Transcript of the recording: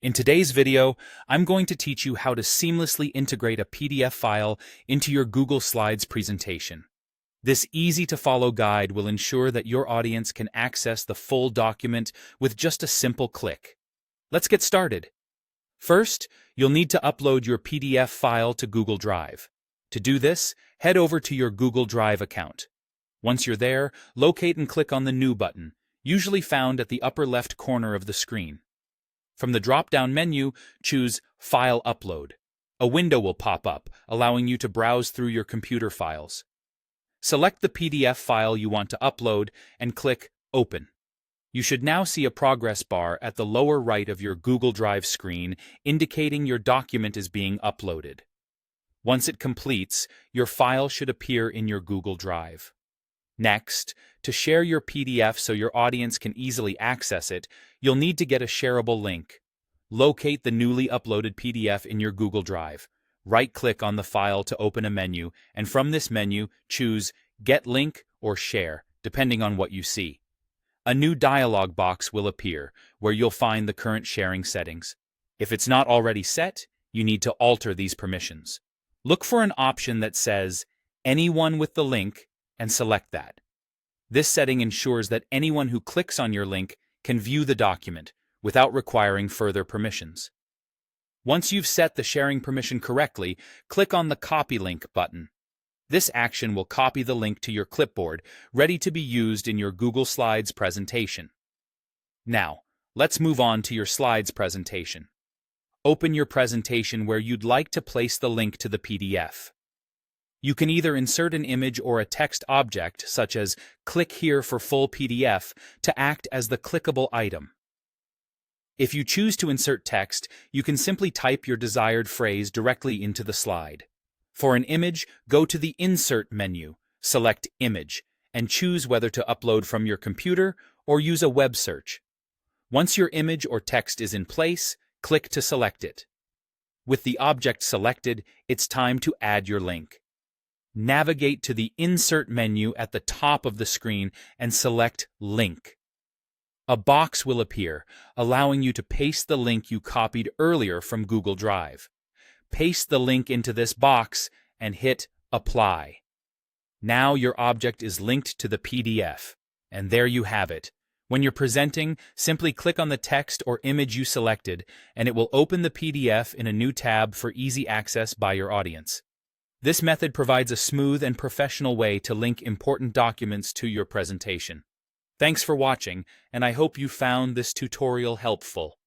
In today's video, I'm going to teach you how to seamlessly integrate a PDF file into your Google Slides presentation. This easy-to-follow guide will ensure that your audience can access the full document with just a simple click. Let's get started. First, you'll need to upload your PDF file to Google Drive. To do this, head over to your Google Drive account. Once you're there, locate and click on the New button, usually found at the upper left corner of the screen. From the drop-down menu, choose File Upload. A window will pop up, allowing you to browse through your computer files. Select the PDF file you want to upload and click Open. You should now see a progress bar at the lower right of your Google Drive screen indicating your document is being uploaded. Once it completes, your file should appear in your Google Drive. Next, to share your PDF so your audience can easily access it, you'll need to get a shareable link. Locate the newly uploaded PDF in your Google Drive. Right-click on the file to open a menu, and from this menu, choose Get Link or Share, depending on what you see. A new dialog box will appear, where you'll find the current sharing settings. If it's not already set, you need to alter these permissions. Look for an option that says Anyone with the link and select that. This setting ensures that anyone who clicks on your link can view the document without requiring further permissions. Once you've set the sharing permission correctly, click on the Copy Link button. This action will copy the link to your clipboard, ready to be used in your Google Slides presentation. Now, let's move on to your slides presentation. Open your presentation where you'd like to place the link to the PDF. You can either insert an image or a text object, such as click here for full PDF, to act as the clickable item. If you choose to insert text, you can simply type your desired phrase directly into the slide. For an image, go to the Insert menu, select Image, and choose whether to upload from your computer or use a web search. Once your image or text is in place, click to select it. With the object selected, it's time to add your link. Navigate to the Insert menu at the top of the screen and select Link. A box will appear, allowing you to paste the link you copied earlier from Google Drive. Paste the link into this box and hit Apply. Now your object is linked to the PDF, and there you have it. When you're presenting, simply click on the text or image you selected, and it will open the PDF in a new tab for easy access by your audience. This method provides a smooth and professional way to link important documents to your presentation. Thanks for watching, and I hope you found this tutorial helpful.